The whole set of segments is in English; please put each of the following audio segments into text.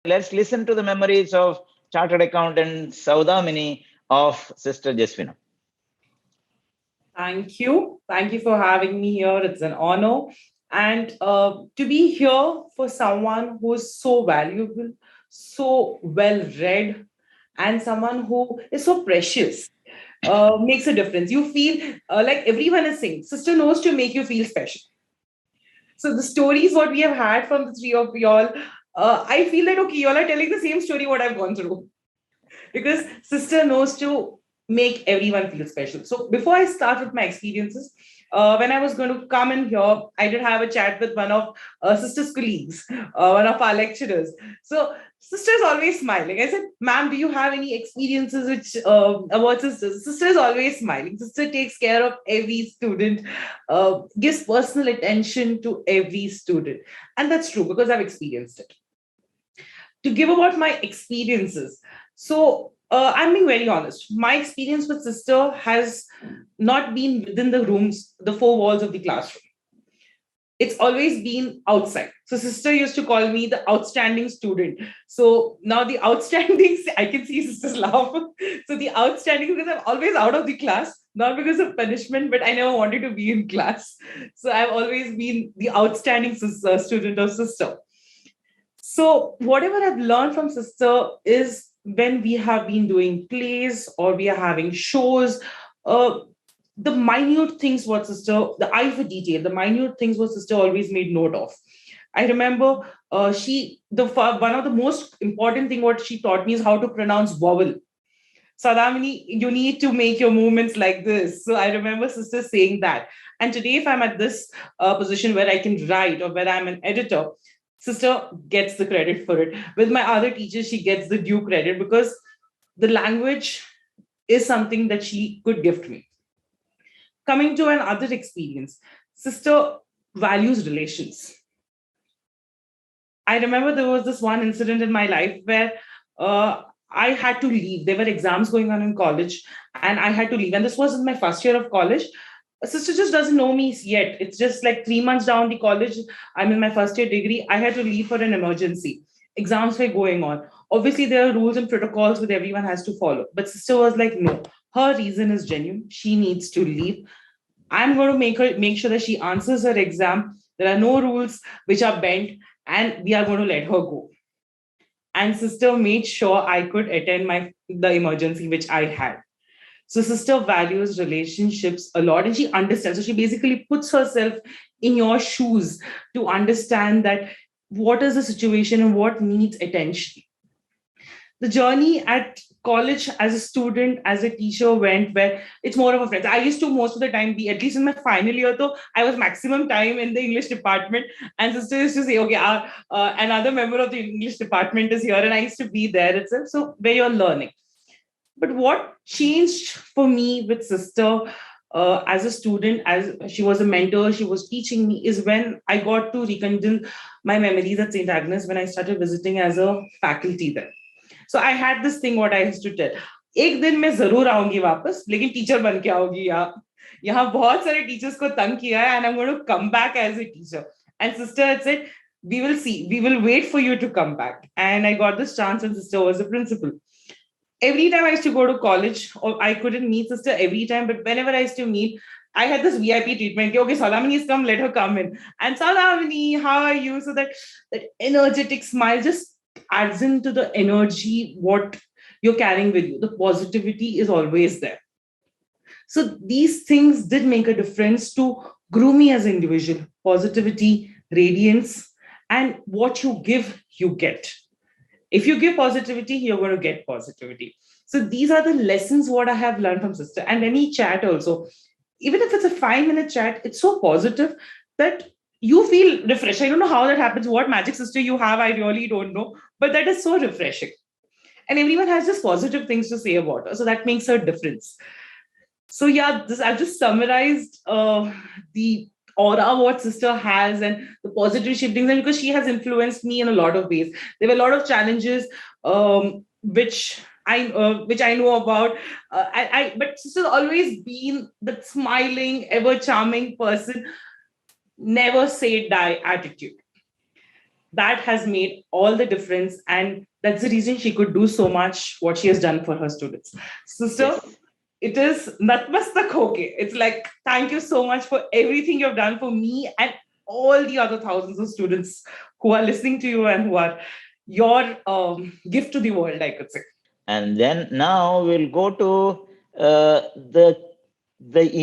let's listen to the memories of Chartered Accountant Saudamini of Sister Jeswina. Thank you. Thank you for having me here. It's an honor. And to be here for someone who is so valuable, so well read, and someone who is so precious makes a difference. You feel like everyone is saying, Sister knows to make you feel special. So the stories what we have had from the three of y'all, I feel that okay, y'all are telling the same story what I've gone through because Sister knows to make everyone feel special. So before I start with my experiences, when I was going to come in here, I did have a chat with one of Sister's colleagues, one of our lecturers. So Sister is always smiling. I said, "Ma'am, do you have any experiences which about Sisters?" Sister is always smiling. Sister takes care of every student, gives personal attention to every student, and that's true because I've experienced it. To give about my experiences. So I'm being very honest. My experience with Sister has not been within the rooms, the four walls of the classroom. It's always been outside. So Sister used to call me the outstanding student. So now the outstanding, I can see Sister's laugh. So the outstanding, because I'm always out of the class, not because of punishment, but I never wanted to be in class. So I've always been the outstanding student of Sister. So whatever I've learned from Sister is when we have been doing plays or we are having shows, uh, the minute things what Sister, the eye for detail, the minute things what Sister always made note of. I remember one of the most important thing what she taught me is how to pronounce vowel. Saudamini, you need to make your movements like this. So I remember Sister saying that. And today, if I'm at this position where I can write or where I'm an editor, Sister gets the credit for it. With my other teachers, she gets the due credit because the language is something that she could gift me. Coming to another experience, Sister values relations. I remember there was this one incident in my life where I had to leave. There were exams going on in college, and I had to leave. And this was in my first year of college. Sister just doesn't know me yet. It's just like 3 months down the college. I'm in my first year degree. I had to leave for an emergency. Exams were going on. Obviously, there are rules and protocols that everyone has to follow. But Sister was like, no, her reason is genuine. She needs to leave. I'm going to make sure that she answers her exam. There are no rules which are bent, and we are going to let her go. And Sister made sure I could attend the emergency which I had. So Sister values relationships a lot and she understands. So she basically puts herself in your shoes to understand that what is the situation and what needs attention. The journey at college as a student, as a teacher went where it's more of a friend. I used to most of the time be, at least in my final year, though, I was maximum time in the English department. And Sister used to say, okay, another member of the English department is here. And I used to be there itself. So where you're learning. But what changed for me with Sister as a student, as she was a mentor, she was teaching me, is when I got to rekindle my memories at St. Agnes when I started visiting as a faculty there. So I had this thing what I used to tell. एक दिन मैं जरूर आऊंगी वापस लेकिन teacher बन के आऊंगी यहाँ बहुत सारे टीचर्स को तंग किया है and I'm going to come back as a teacher. And Sister had said, we will see, we will wait for you to come back. And I got this chance when Sister was a principal. Every time I used to go to college, or I couldn't meet Sister every time, but whenever I used to meet, I had this VIP treatment. Okay, Saudamini is come, let her come in. And Saudamini, how are you? So that energetic smile just adds into the energy what you're carrying with you. The positivity is always there. So these things did make a difference to groom me as an individual. Positivity, radiance, and what you give, you get. If you give positivity, you're going to get positivity. So these are the lessons what I have learned from Sister. And any chat also, even if it's a 5-minute chat, it's so positive that you feel refreshed. I don't know how that happens. What magic Sister you have, I really don't know. But that is so refreshing. And everyone has just positive things to say about her. So that makes a difference. So yeah, I've just summarized the aura what Sister has and the positive shifting, and because she has influenced me in a lot of ways. There were a lot of challenges which I know about. But Sister's always been the smiling, ever charming person, never say die attitude. that has made all the difference. And that's the reason she could do so much what she has done for her students. Sister, Yes. it is natmastak hoke. It's like, thank you so much for everything you've done for me and all the other thousands of students who are listening to you and who are your gift to the world, I could say. And then now we'll go to the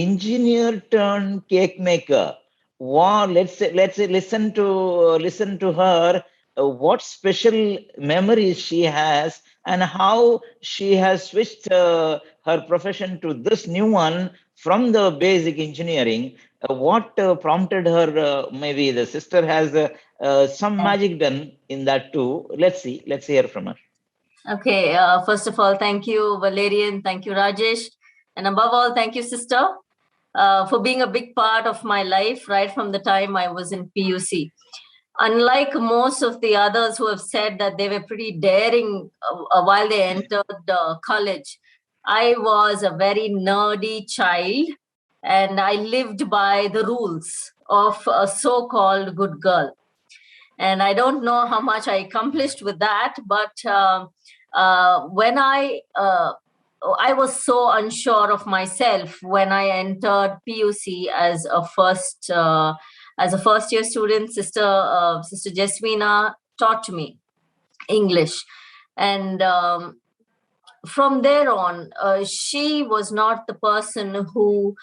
engineer turned cake maker. Wow, let's say listen to her. What special memories she has and how she has switched her profession to this new one from the basic engineering. What prompted her? Maybe the sister has some magic done in that too. Let's see. Let's hear from her. Okay, first of all, thank you, Valerian. Thank you, Rajesh. And above all, thank you, sister, for being a big part of my life right from the time I was in PUC. Unlike most of the others who have said that they were pretty daring while they entered college, I was a very nerdy child and I lived by the rules of a so called good girl. And I don't know how much I accomplished with that, but when I was so unsure of myself when I entered PUC as a first year student. Sister Jeswina taught me English, and from there on, she was not the person who,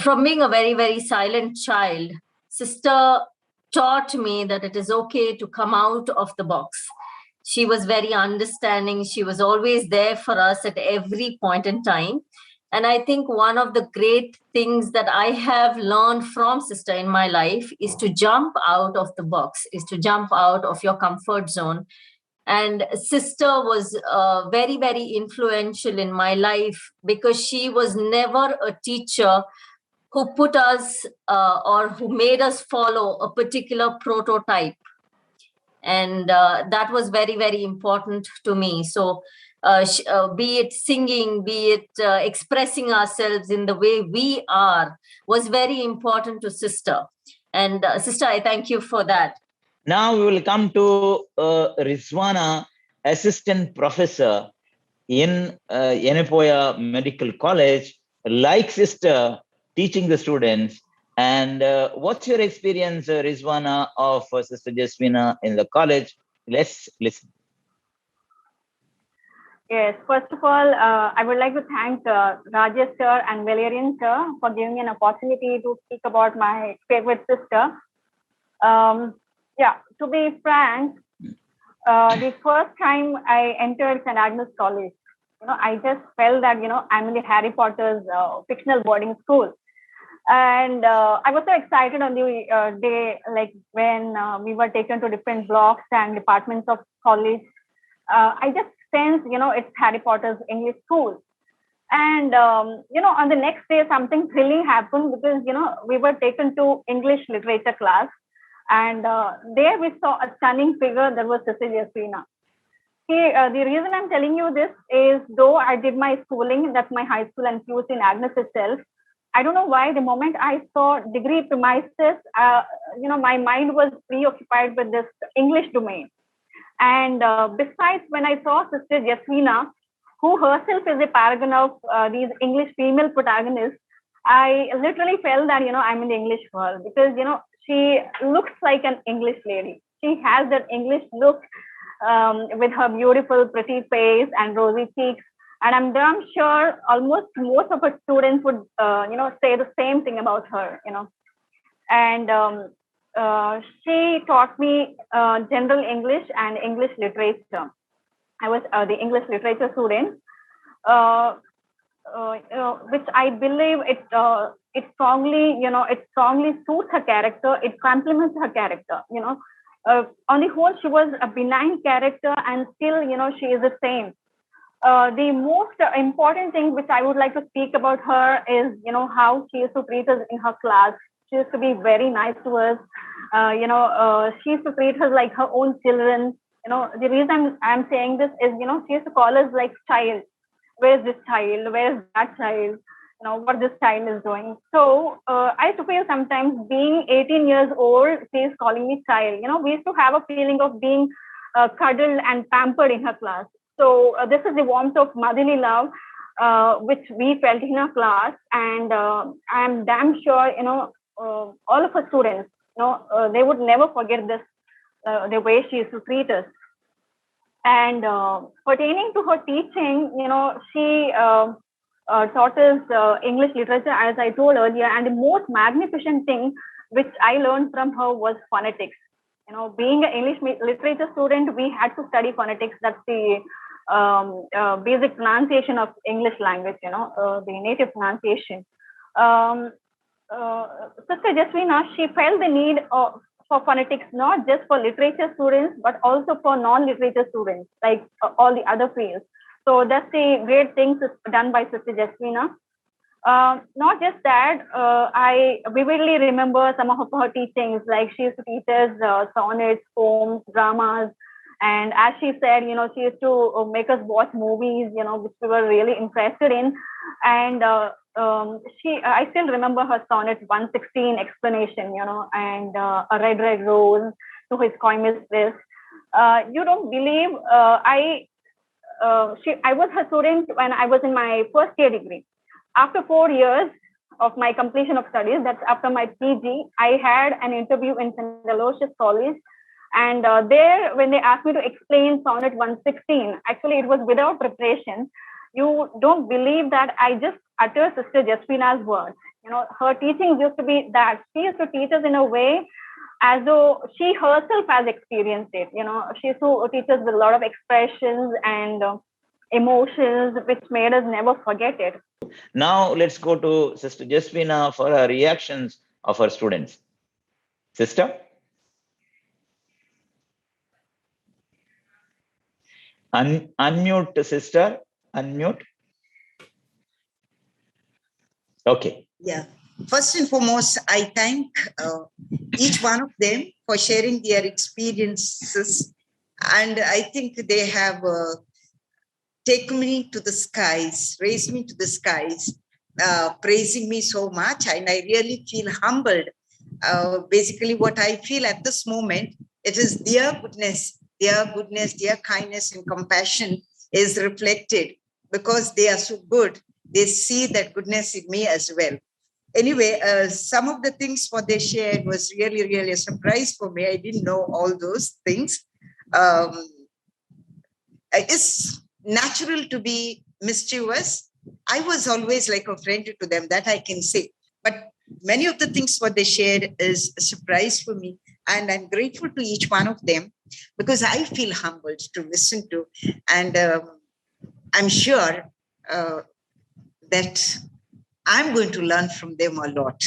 from being a very, very silent child, sister taught me that it is okay to come out of the box. She was very understanding. She was always there for us at every point in time. And I think one of the great things that I have learned from sister in my life is to jump out of the box, is to jump out of your comfort zone. And sister was very, very influential in my life because she was never a teacher who put us or who made us follow a particular prototype. And that was very, very important to me. So be it singing, be it expressing ourselves in the way we are, was very important to sister. And sister, I thank you for that. Now we will come to Rizwana, assistant professor in Yenepoya Medical College, like sister, teaching the students. And what's your experience, Rizwana, of Sister Jeswina in the college? Let's listen. Yes, first of all, I would like to thank Rajesh sir and Valerian sir for giving me an opportunity to speak about my favorite sister. Yeah, to be frank, the first time I entered St. Agnes College, I just felt that, I'm in the Harry Potter's fictional boarding school. And I was so excited on the day, like when we were taken to different blocks and departments of college. I just sensed, it's Harry Potter's English school. And, on the next day, something thrilling happened because, we were taken to English literature class. And there we saw a stunning figure that was Sister Jeswina. The reason I'm telling you this is, though I did my schooling, that's my high school and PUC in Agnes itself, I don't know why the moment I saw degree premises, my mind was preoccupied with this English domain. And besides, when I saw Sister Jeswina, who herself is a paragon of these English female protagonists, I literally felt that, I'm in the English world because, she looks like an English lady. She has that English look with her beautiful, pretty face and rosy cheeks. And I'm damn sure almost most of her students would, say the same thing about her, And she taught me general English and English literature. I was the English literature student, which I believe it strongly suits her character. It complements her character. On the whole, she was a benign character, and still, she is the same. The most important thing which I would like to speak about her is, how she used to treat us in her class. She used to be very nice to us. She used to treat us like her own children. The reason I'm saying this is, she used to call us like child. Where's this child? Where's that child? what this child is doing. So I used to feel sometimes being 18 years old, she is calling me child. We used to have a feeling of being cuddled and pampered in her class. So this is the warmth of motherly love, which we felt in her class. And I'm damn sure, all of her students, they would never forget this, the way she used to treat us. And pertaining to her teaching, she taught us English literature, as I told earlier. And the most magnificent thing which I learned from her was phonetics. Being an English literature student, we had to study phonetics. That's the basic pronunciation of English language, the native pronunciation. Sister Jeswina, she felt the need for phonetics, not just for literature students, but also for non-literature students, like all the other fields. So that's the great things done by Sister Jeswina. Not just that, I vividly remember some of her teachings, like she used to teach us sonnets, poems, dramas. And as she said, she used to make us watch movies, which we were really interested in. And I still remember her sonnet 116 explanation, and a red, red rose to his coy mistress. You don't believe, I was her student when I was in my first year degree. After 4 years of my completion of studies, that's after my PG, I had an interview in St. Aloysius College. And there, when they asked me to explain sonnet 116, actually it was without preparation. You don't believe that I just uttered Sister Jeswina's words. Her teachings used to be that. She used to teach us in a way as though she herself has experienced it. She used to teach us with a lot of expressions and emotions, which made us never forget it. Now let's go to Sister Jeswina for her reactions of her students. Sister? Unmute, sister. Unmute. Okay. Yeah. First and foremost, I thank each one of them for sharing their experiences. And I think they have taken me to the skies, raised me to the skies, praising me so much. And I really feel humbled. Basically, what I feel at this moment, it is their goodness, their kindness and compassion is reflected because they are so good. They see that goodness in me as well. Anyway, some of the things what they shared was really, really a surprise for me. I didn't know all those things. It's natural to be mischievous. I was always like a friend to them, that I can say. But many of the things what they shared is a surprise for me. And I'm grateful to each one of them because I feel humbled to listen to. And I'm sure that I'm going to learn from them a lot.